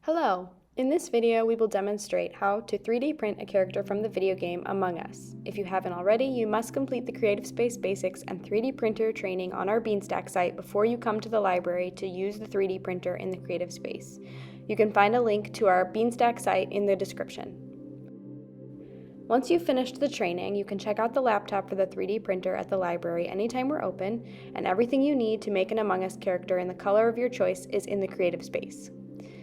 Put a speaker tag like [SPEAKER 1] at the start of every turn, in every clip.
[SPEAKER 1] Hello! In this video, we will demonstrate how to 3D print a character from the video game Among Us. If you haven't already, you must complete the Creative Space Basics and 3D printer training on our Beanstack site before you come to the library to use the 3D printer in the Creative Space. You can find a link to our Beanstack site in the description. Once you've finished the training, you can check out the laptop for the 3D printer at the library anytime we're open, and everything you need to make an Among Us character in the color of your choice is in the Creative Space.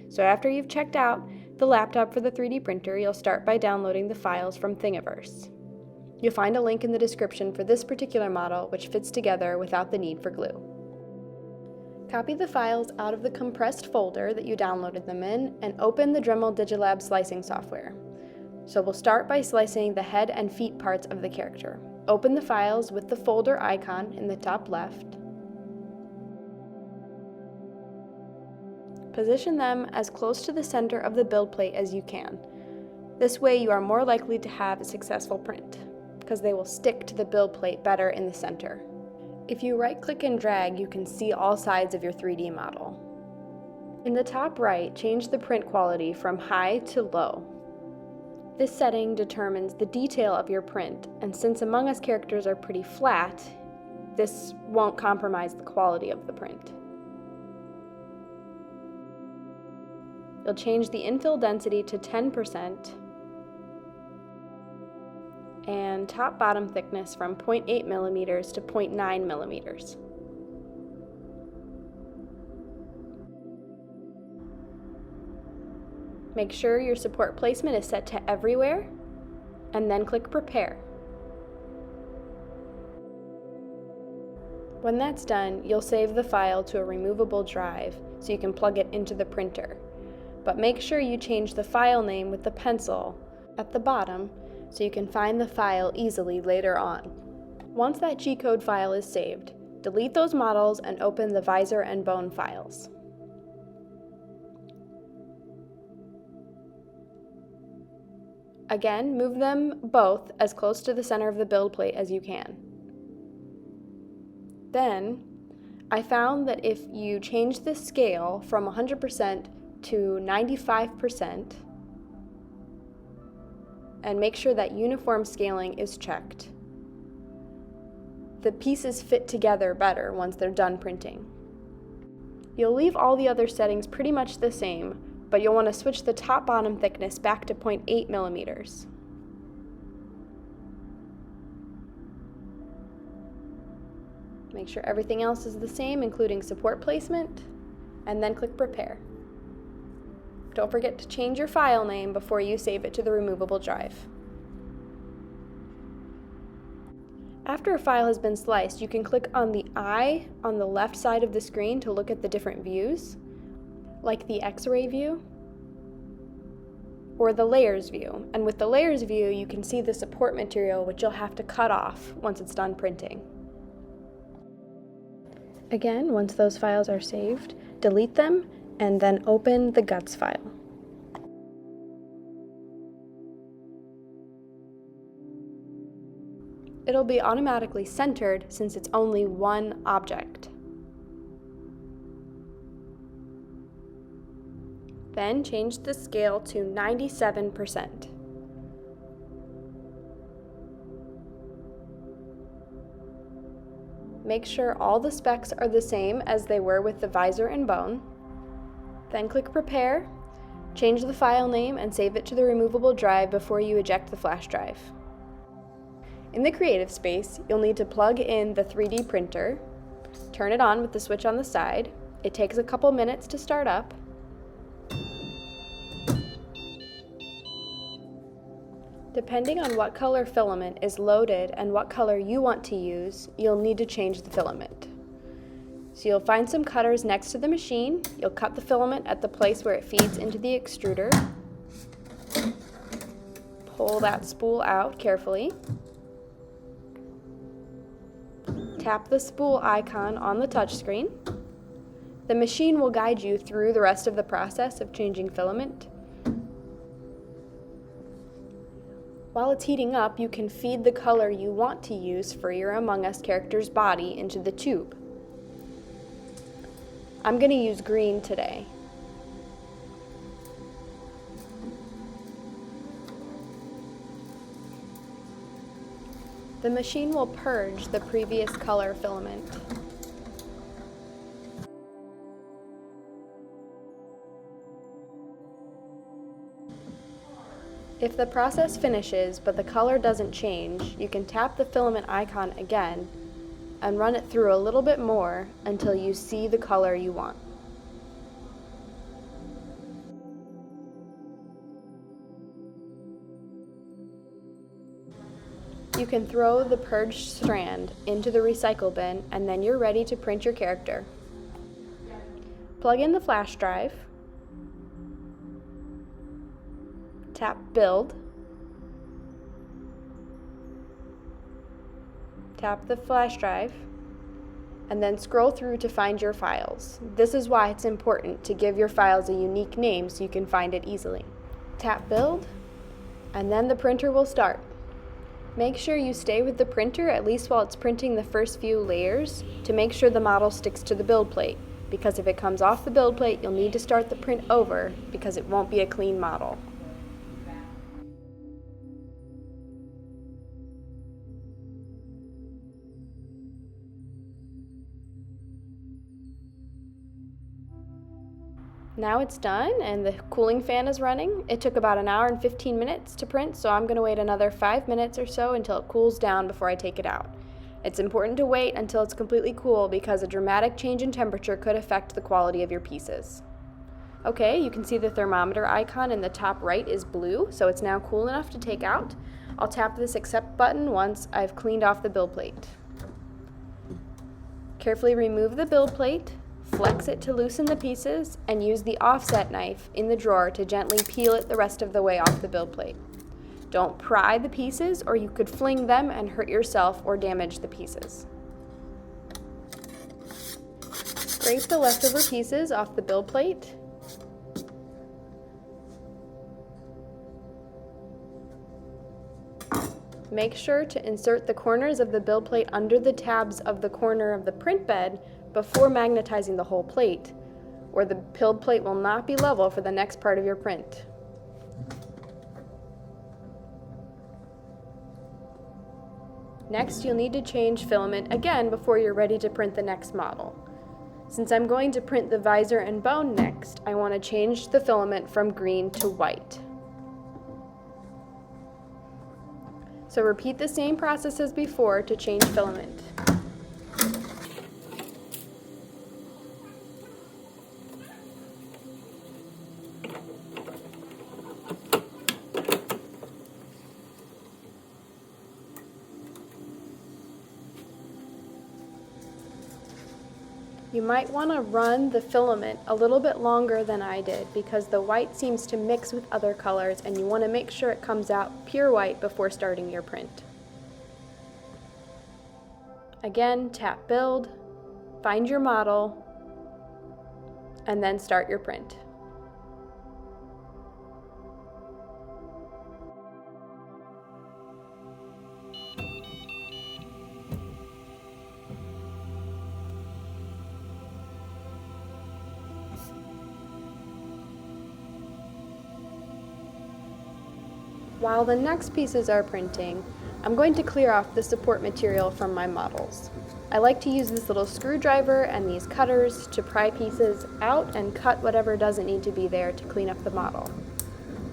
[SPEAKER 1] So after you've checked out the laptop for the 3D printer, you'll start by downloading the files from Thingiverse. You'll find a link in the description for this particular model, which fits together without the need for glue. Copy the files out of the compressed folder that you downloaded them in and open the Dremel Digilab slicing software. So we'll start by slicing the head and feet parts of the character. Open the files with the folder icon in the top left. Position them as close to the center of the build plate as you can. This way you are more likely to have a successful print, because they will stick to the build plate better in the center. If you right-click and drag, you can see all sides of your 3D model. In the top right, change the print quality from high to low. This setting determines the detail of your print, and since Among Us characters are pretty flat, this won't compromise the quality of the print. You'll change the infill density to 10% and top-bottom thickness from 0.8 millimeters to 0.9 millimeters. Make sure your support placement is set to everywhere, and then click Prepare. When that's done, you'll save the file to a removable drive so you can plug it into the printer. But make sure you change the file name with the pencil at the bottom so you can find the file easily later on. Once that G-code file is saved, delete those models and open the visor and bone files. Again, move them both as close to the center of the build plate as you can. Then, I found that if you change the scale from 100% to 95% and make sure that uniform scaling is checked, the pieces fit together better once they're done printing. You'll leave all the other settings pretty much the same, but you'll want to switch the top-bottom thickness back to 0.8 millimeters. Make sure everything else is the same, including support placement, and then click Prepare. Don't forget to change your file name before you save it to the removable drive. After a file has been sliced, you can click on the eye on the left side of the screen to look at the different views, like the X-ray view or the layers view. And with the layers view, you can see the support material, which you'll have to cut off once it's done printing. Again, once those files are saved, delete them and then open the guts file. It'll be automatically centered since it's only one object. Then change the scale to 97%. Make sure all the specs are the same as they were with the visor and bone. Then click Prepare, change the file name, and save it to the removable drive before you eject the flash drive. In the Creative Space, you'll need to plug in the 3D printer, turn it on with the switch on the side. It takes a couple minutes to start up. Depending on what color filament is loaded and what color you want to use, you'll need to change the filament. So you'll find some cutters next to the machine. You'll cut the filament at the place where it feeds into the extruder. Pull that spool out carefully. Tap the spool icon on the touchscreen. The machine will guide you through the rest of the process of changing filament. While it's heating up, you can feed the color you want to use for your Among Us character's body into the tube. I'm going to use green today. The machine will purge the previous color filament. If the process finishes but the color doesn't change, you can tap the filament icon again and run it through a little bit more until you see the color you want. You can throw the purged strand into the recycle bin and then you're ready to print your character. Plug in the flash drive, tap Build, tap the flash drive, and then scroll through to find your files. This is why it's important to give your files a unique name so you can find it easily. Tap Build, and then the printer will start. Make sure you stay with the printer at least while it's printing the first few layers to make sure the model sticks to the build plate, because if it comes off the build plate, you'll need to start the print over because it won't be a clean model. Now it's done and the cooling fan is running. It took about 1 hour and 15 minutes to print, so I'm going to wait another 5 minutes or so until it cools down before I take it out. It's important to wait until it's completely cool because a dramatic change in temperature could affect the quality of your pieces. Okay, you can see the thermometer icon in the top right is blue, so it's now cool enough to take out. I'll tap this accept button once I've cleaned off the build plate. Carefully remove the build plate, flex it to loosen the pieces, and use the offset knife in the drawer to gently peel it the rest of the way off the build plate. Don't pry the pieces or you could fling them and hurt yourself or damage the pieces. Scrape the leftover pieces off the build plate. Make sure to insert the corners of the build plate under the tabs of the corner of the print bed before magnetizing the whole plate, or the build plate will not be level for the next part of your print. Next, you'll need to change filament again before you're ready to print the next model. Since I'm going to print the visor and bone next, I want to change the filament from green to white. So repeat the same process as before to change filament. You might want to run the filament a little bit longer than I did because the white seems to mix with other colors and you want to make sure it comes out pure white before starting your print. Again, tap Build, find your model, and then start your print. While the next pieces are printing, I'm going to clear off the support material from my models. I like to use this little screwdriver and these cutters to pry pieces out and cut whatever doesn't need to be there to clean up the model.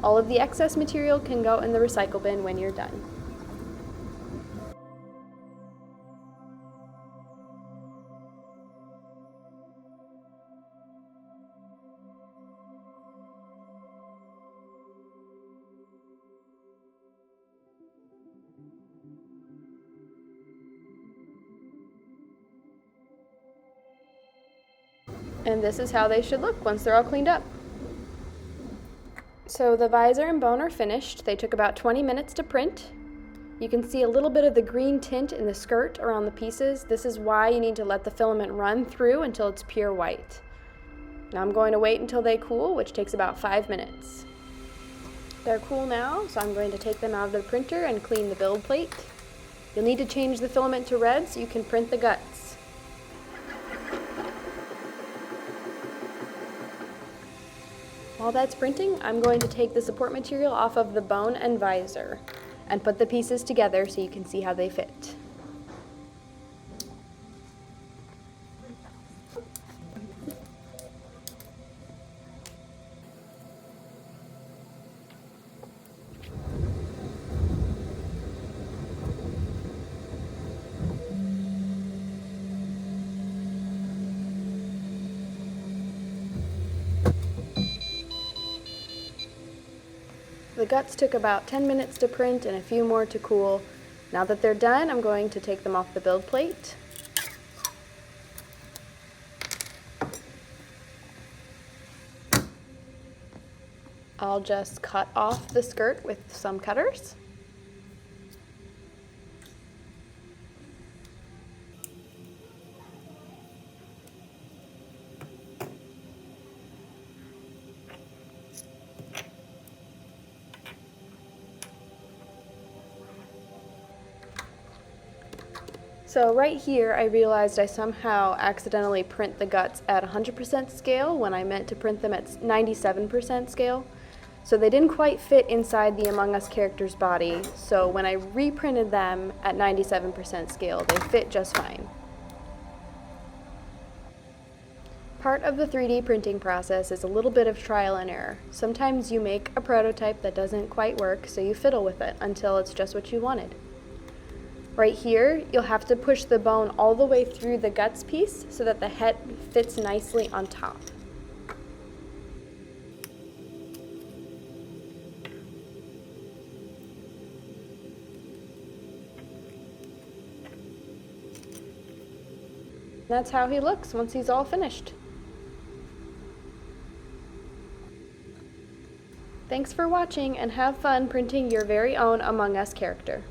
[SPEAKER 1] All of the excess material can go in the recycle bin when you're done. And this is how they should look once they're all cleaned up. So the visor and bone are finished. They took about 20 minutes to print. You can see a little bit of the green tint in the skirt around the pieces. This is why you need to let the filament run through until it's pure white. Now I'm going to wait until they cool, which takes about 5 minutes. They're cool now, so I'm going to take them out of the printer and clean the build plate. You'll need to change the filament to red so you can print the guts. While that's printing, I'm going to take the support material off of the bone and visor. and put the pieces together so you can see how they fit. The guts took about 10 minutes to print and a few more to cool. Now that they're done, I'm going to take them off the build plate. I'll just cut off the skirt with some cutters. So right here, I realized I somehow accidentally print the guts at 100% scale when I meant to print them at 97% scale. So they didn't quite fit inside the Among Us character's body, so when I reprinted them at 97% scale, they fit just fine. Part of the 3D printing process is a little bit of trial and error. Sometimes you make a prototype that doesn't quite work, so you fiddle with it until it's just what you wanted. Right here, you'll have to push the bone all the way through the guts piece so that the head fits nicely on top. That's how he looks once he's all finished. Thanks for watching and have fun printing your very own Among Us character.